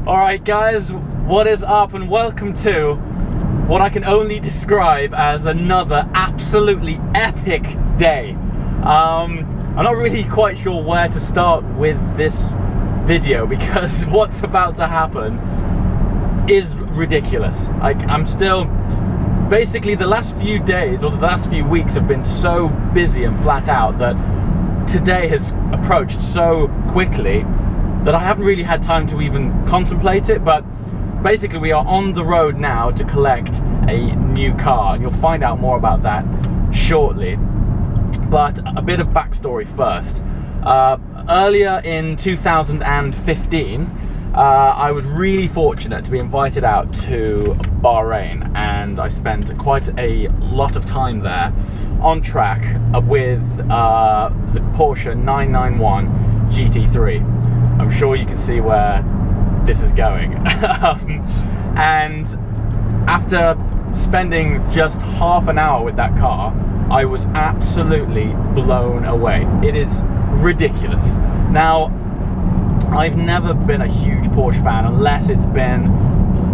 Alright guys, what is up and welcome to what I can only describe as another absolutely epic day. I'm not really quite sure where to start with this video because what's about to happen is ridiculous. I'm still, basically the last few days or the last few weeks have been so busy and flat out that today has approached so quickly that I haven't really had time to even contemplate it. But basically we are on the road now to collect a new car, and you'll find out more about that shortly. But a bit of backstory first. Earlier in 2015, I was really fortunate to be invited out to Bahrain, and I spent quite a lot of time there on track with the Porsche 991 GT3. I'm sure you can see where this is going. And after spending just half an hour with that car, I was absolutely blown away. It is ridiculous. Now, I've never been a huge Porsche fan unless it's been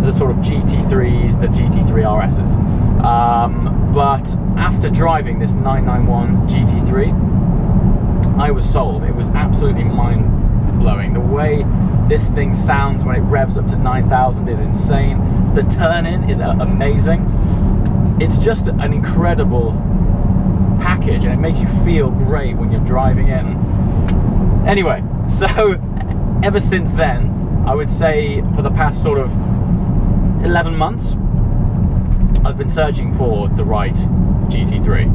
the sort of GT3s, the GT3 RSs. But after driving this 991 GT3, I was sold. It was absolutely mind-blowing. The way this thing sounds when it revs up to 9,000 is insane. The turn-in is amazing. It's just an incredible package, and it makes you feel great when you're driving it. Anyway, so ever since then, I would say for the past sort of 11 months, I've been searching for the right GT3,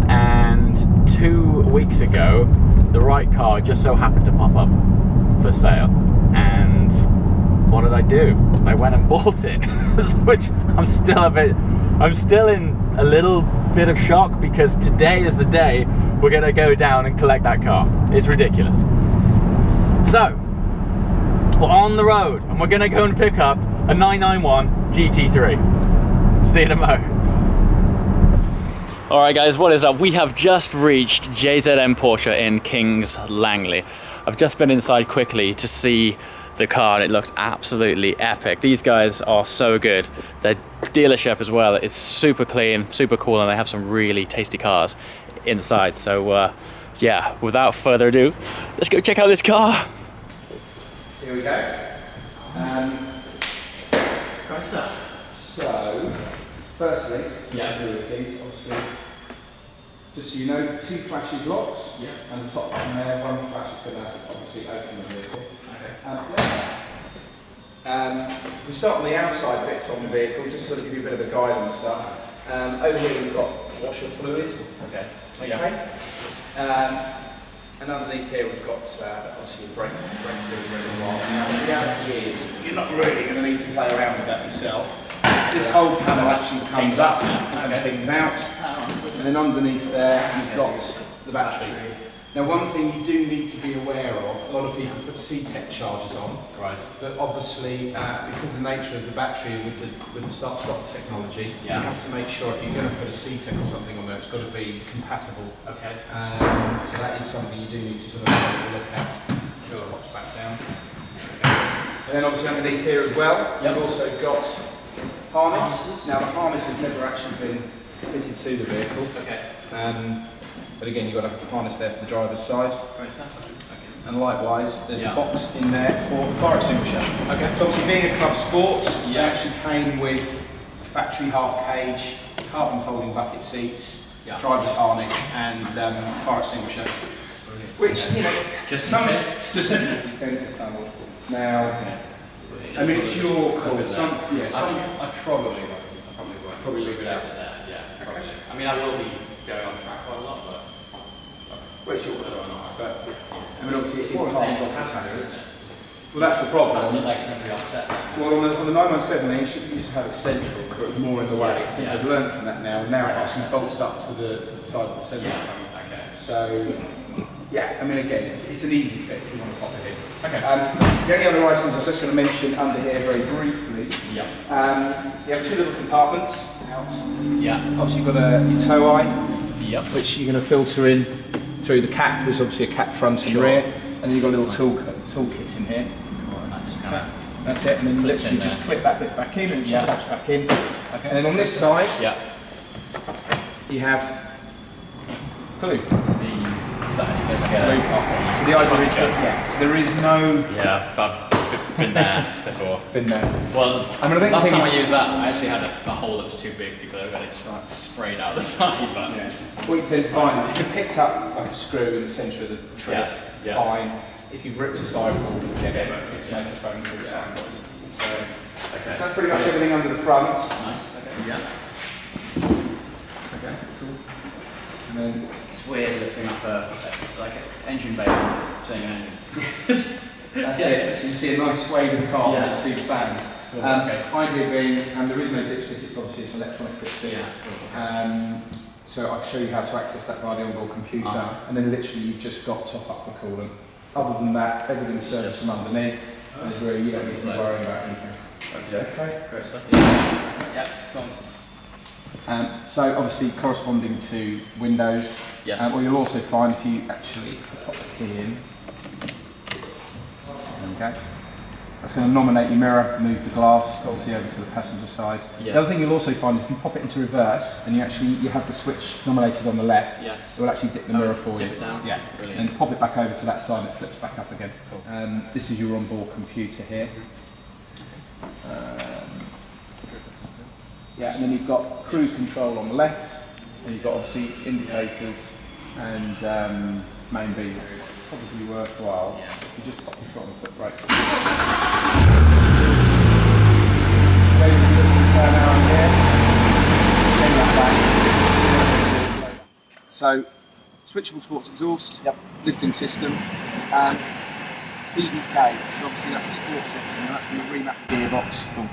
and 2 weeks ago the right car just so happened to pop up for sale, and what did I do? I went and bought it. Which I'm still in a little bit of shock, because today is the day we're gonna go down and collect that car. It's ridiculous. So we're on the road and we're gonna go and pick up a 991 GT3. See you in a mo. Alright guys, what is up? We have just reached JZM Porsche in Kings Langley. I've just been inside quickly to see the car, and it looks absolutely epic. These guys are so good. Their dealership as well is super clean, super cool, and they have some really tasty cars inside. So yeah, without further ado, let's go check out this car. Here we go. Great stuff. So, firstly, these obviously, just so you know, 2 flashes locks, and the top button there, 1 flash is going to obviously open the vehicle. We start on the outside bits on the vehicle, just to sort of give you a bit of a guide and stuff. Over here we've got washer fluid. Okay. And underneath here we've got obviously a brake fluid reservoir. Now the reality is you're not really going to need to play around with that yourself. This whole panel actually comes up and pings out, and then underneath there you've got the battery. Now, one thing you do need to be aware of, a lot of people put C-Tech chargers on, but obviously because of the nature of the battery with the start-stop technology, you have to make sure if you're going to put a C-Tech or something on there, it's got to be compatible. Okay. So that is something you do need to sort of have a look at. Sure. It pops back down. And then obviously underneath here as well, you've also got harness. Now the harness has never actually been fitted to the vehicle. Okay. But again, you've got a harness there for the driver's side. Great stuff. Okay. And likewise, there's a box in there for the fire extinguisher. Okay. So obviously being a club sport, it actually came with a factory half cage, carbon folding bucket seats, driver's harness, and fire extinguisher. Brilliant. Which, you know, just a centre tunnel. Now, I mean, it's your call. I probably won't. Probably leave it out of there. Yeah, probably. I mean, I will be going on track quite a lot, but well, it's your call. But I mean, obviously, it is part of the pattern, isn't it? Well, that's the problem. That's not accidentally upset. Well, on the 917, they used to have it central, but it was more in the way. I think they've learned from that now. Now it actually bolts up to the side of the centre tunnel. Okay. So, yeah, I mean, again, it's an easy fit if you want to pop it in. Okay. The only other items I was just going to mention under here very briefly. You have 2 little compartments out. Obviously, you've got your tow eye, which you're going to filter in through the cap. There's obviously a cap front and rear, and then you've got a little toolkit in here. That just kind of That's it, and then literally just clip that bit back in and it just pops back in. Okay. And then on this side, you have glue. Glue. So the idea is that, so there is no... Yeah, I've been there before. Been there. Well, I mean, I think last time I used that, I actually had a hole that was too big to glue, and it just sprayed out the side. But what you tend to find is if you picked up like a screw in the centre of the tread, fine. If you've ripped a sidewall, forget it. It's like a phone call time. So that's pretty much everything under the front. Nice. Okay. Yeah. Okay. Cool. And then it's weird lifting up like an engine bay and seeing an engine. That's it. You can see a nice sway of the car with the two fans. Cool. Idea being, there is no dipstick, it's obviously it's electronic dipstick. Yeah. So I can show you how to access that via the onboard computer, and then literally you've just got top up for coolant. Other than that, everything's serviced from underneath. There's really, you don't need to worry about anything. Okay. Great stuff. Yeah. Go on. So obviously corresponding to windows. Yes. What you'll also find if you actually pop the key in. Okay. That's going to nominate your mirror, move the glass obviously over to the passenger side. Yeah. The other thing you'll also find is if you pop it into reverse and you have the switch nominated on the left, it will actually dip the mirror for you. Dip it down? Yeah. Brilliant. And pop it back over to that side and it flips back up again. Cool. This is your onboard computer here. And then you've got cruise control on the left, and you've got obviously indicators and main beams. It's probably worthwhile if you just pop your foot on the foot brake. So, switchable sports exhaust, lifting system, PDK, so obviously that's a sports setting, and that's going to remap the gearbox. Cool.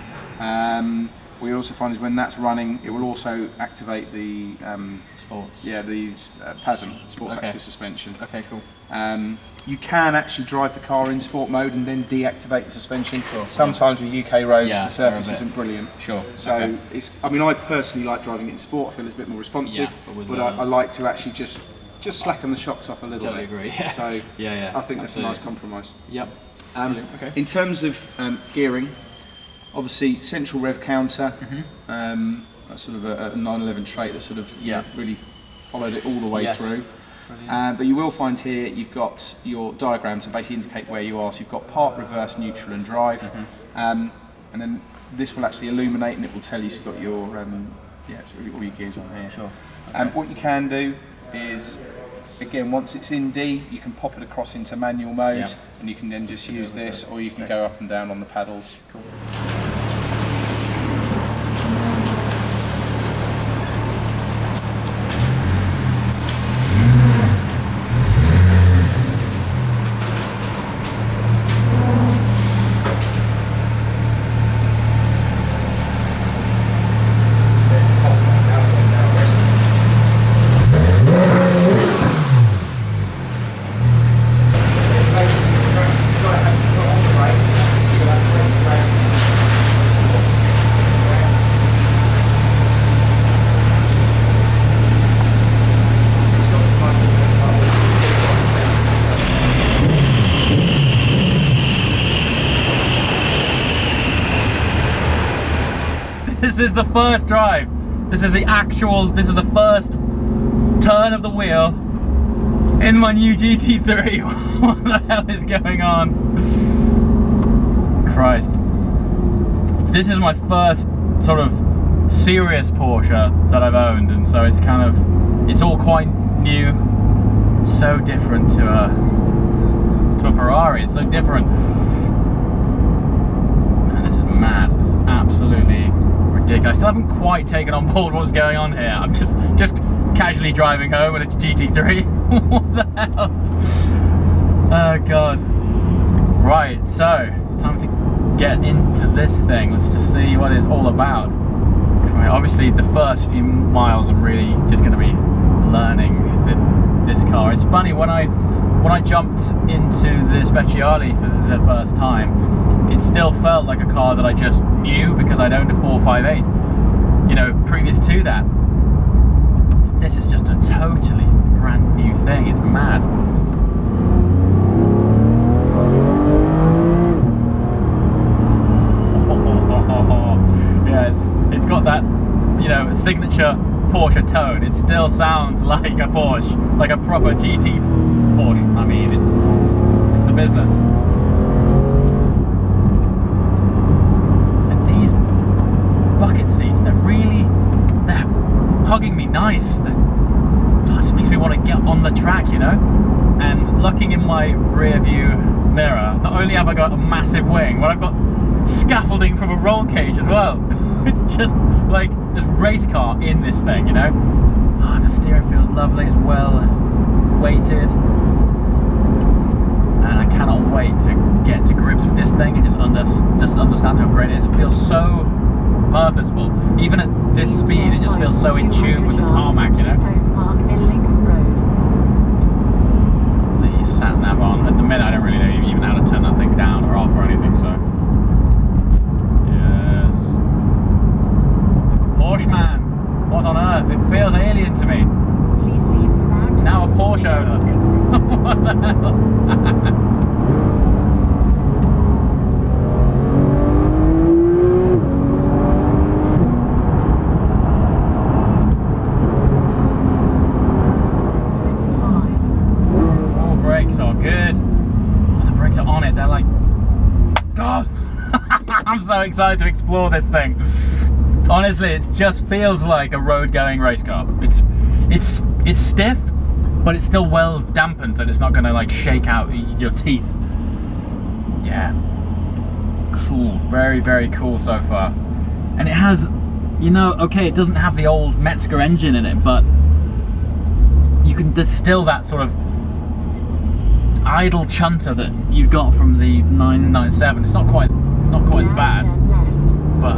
What you also find is when that's running, it will also activate the sports. Yeah, the PASM, sports active suspension. Okay, cool. You can actually drive the car in sport mode and then deactivate the suspension. Sure. Sometimes with UK roads, the surface isn't brilliant. Sure. So it's. I mean, I personally like driving it in sport. I feel it's a bit more responsive. But I like to actually just slacken the shocks off a little bit. Totally agree. Yeah. So I think that's a nice compromise. Yep. In terms of gearing, obviously central rev counter. That's sort of a 911 trait that sort of really followed it all the way through. But you will find here you've got your diagram to basically indicate where you are. So you've got park, reverse, neutral and drive. And then this will actually illuminate and it will tell you you've got your it's really all your gears on here. Sure. What you can do is, again, once it's in D, you can pop it across into manual mode and you can then just use this, or you can go up and down on the paddles. Cool. This is the first drive. This is the first turn of the wheel in my new GT3. What the hell is going on? Christ. This is my first sort of serious Porsche that I've owned, and so it's all quite new. So different to a Ferrari. It's so different. Man, this is mad. It's absolutely ridiculous. I still haven't quite taken on board what's going on here. I'm just casually driving home in a GT3. What the hell? Oh god. Right, so time to get into this thing. Let's just see what it's all about. Obviously the first few miles I'm really just going to be learning this car. It's funny, when I jumped into the Speciale for the first time, it still felt like a car that I just knew because I'd owned a 458, you know, previous to that. This is just a totally brand new thing. It's mad. got that, you know, signature Porsche tone. It still sounds like a Porsche, like a proper GT Porsche. I mean, it's the business. And these bucket seats, they're hugging me nice. It just makes me want to get on the track, you know. And looking in my rear view mirror, not only have I got a massive wing, but I've got scaffolding from a roll cage as well. It's just like this race car in this thing, you know. Oh, the steering feels lovely, it's well weighted, and I cannot wait to get to grips with this thing and just understand how great it is. It feels so purposeful. Even at this speed, it just feels so in tune with the tarmac, you know. The sat nav on. At the minute, I don't really know even how to turn that thing down or off or anything, so. Yes. Porsche man. What on earth? It feels alien to me. Please leave the roundabout. Now a Porsche owner. What the hell? 25. All brakes are good. Oh, the brakes are on it. They're like, God. I'm so excited to explore this thing. Honestly, it just feels like a road-going race car. It's stiff, but it's still well dampened that it's not going to like shake out your teeth. Yeah, cool, very, very cool so far. And it has, you know, okay, it doesn't have the old Metzger engine in it, but there's still that sort of idle chunter that you got from the 997. It's not quite as bad, but.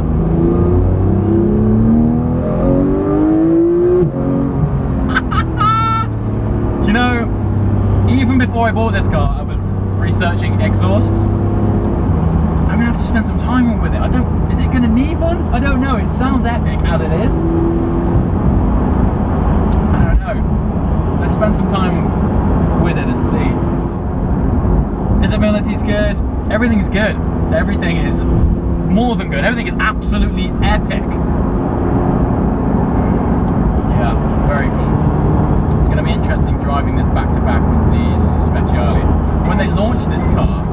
You know, even before I bought this car, I was researching exhausts. I'm gonna have to spend some time with it. Is it gonna need one? I don't know. It sounds epic as it is. I don't know. Let's spend some time with it and see. Visibility's good. Everything's good. Everything is more than good. Everything is absolutely epic. Yeah, very cool. It's going to be interesting driving this back to back with the Speciale. When they launched this car,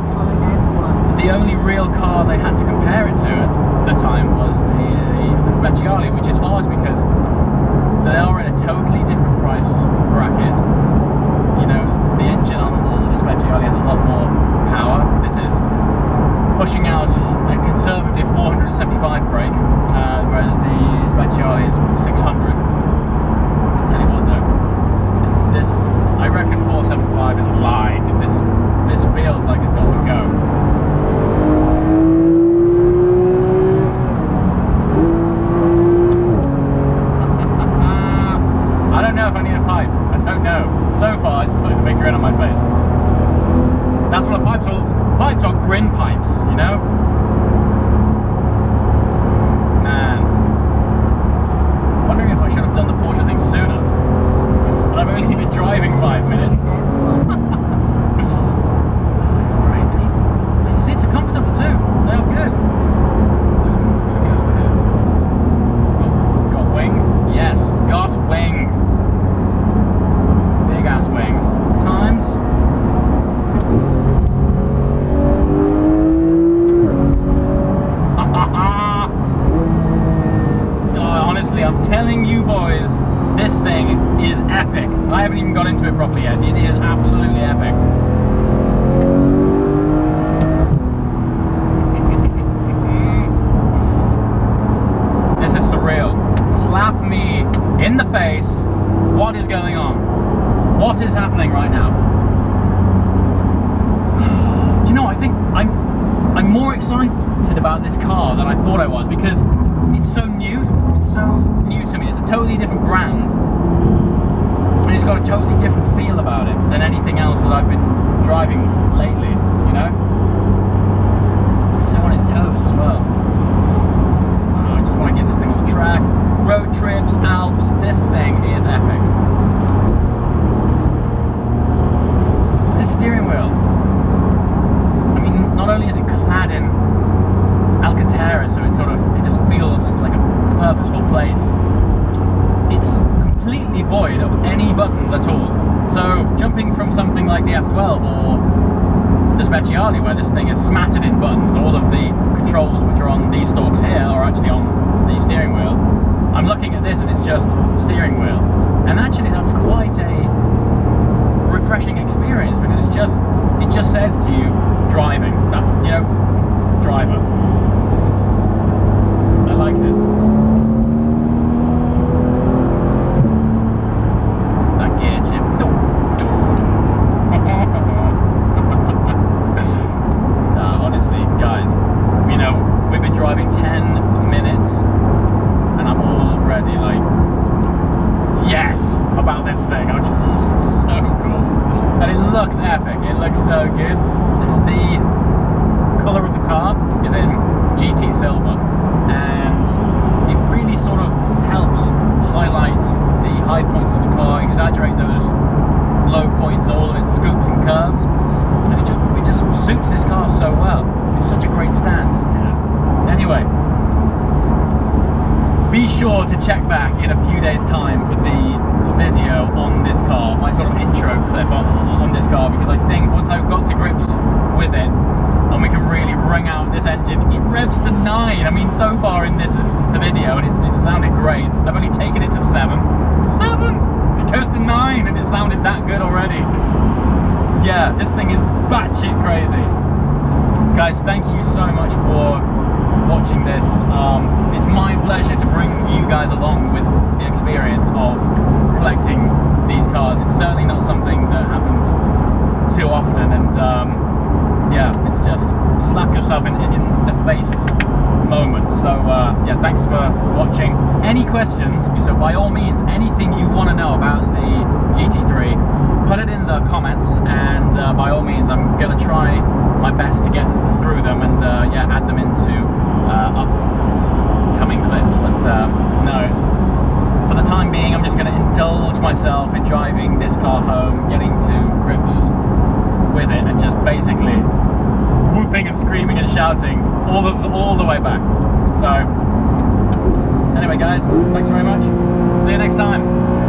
the only real car they had to compare it to at the time was the Speciale, which is odd because they are in a totally different price bracket. You know, the engine on the Speciale has a lot more power. This is pushing out a conservative 475 brake, whereas the Speciale is 600. I'll tell you what though. This, I reckon 475 is a lie. This feels like it's got some go. I don't know if I need a pipe. I don't know. So far, it's putting a big grin on my face. That's what pipes are. Pipes are grin pipes, you know. Man, wondering if I should have done the Porsche thing sooner. But I've only been driving 5 minutes. It's great. These seats are comfortable too. They are good. I'm gonna get over here. Got wing? Yes, got wing. Big ass wing. Times. Honestly, I'm telling you boys, this thing is epic. I haven't even got into it properly yet. It is absolutely epic. This is surreal. Slap me in the face. What is going on? What is happening right now? Do you know, I think I'm more excited about this car than I thought I was because it's so new. It's so new to me. It's a totally different brand. And it's got a totally different feel about it than anything else that I've been driving lately, you know? It's so on its toes as well. I just want to get this thing on the track. Road trips, Alps, this thing is epic. This steering wheel, I mean, not only is it clad in Alcantara terrace, so it just feels like a purposeful place. It's completely void of any buttons at all. So jumping from something like the F12 or the Speciale, where this thing is smattered in buttons, all of the controls which are on these stalks here are actually on the steering wheel. I'm looking at this and it's just steering wheel. And actually that's quite a refreshing experience, because it just says to you, driving. That's, you know, driver. I like this. That gear shift. Honestly, guys, you know, we've been driving 10 minutes and I'm already like, yes, about this thing. I'm just so cool. And it looks epic. It looks so good. The colour of the car is in GT silver, and it really sort of helps highlight the high points of the car, exaggerate those low points, all of its scoops and curves, and it just suits this car so well. It's such a great stance. Anyway, be sure to check back in a few days' time for the video on this car, my sort of intro clip on this car, because I think once I've got to grips with it and we can really wring out this engine, it revs to 9. I mean, so far in the video, and it sounded great. I've only taken it to 7. 7! It goes to 9 and it sounded that good already. Yeah, this thing is batshit crazy. Guys, thank you so much for watching this. It's my pleasure to bring you guys along with the experience of collecting these cars. It's certainly not something that happens too often, and yeah, it's just slap yourself in the face moment. So yeah, thanks for watching. Any questions, so by all means, anything you want to know about the GT3, put it in the comments, and by all means, I'm going to try my best to get through them and yeah, add them into upcoming clips. But no, for the time being, I'm just going to indulge myself in driving this car home, getting to grips with it, and just basically whooping and screaming and shouting all the way back. So anyway, guys, thanks very much. See you next time.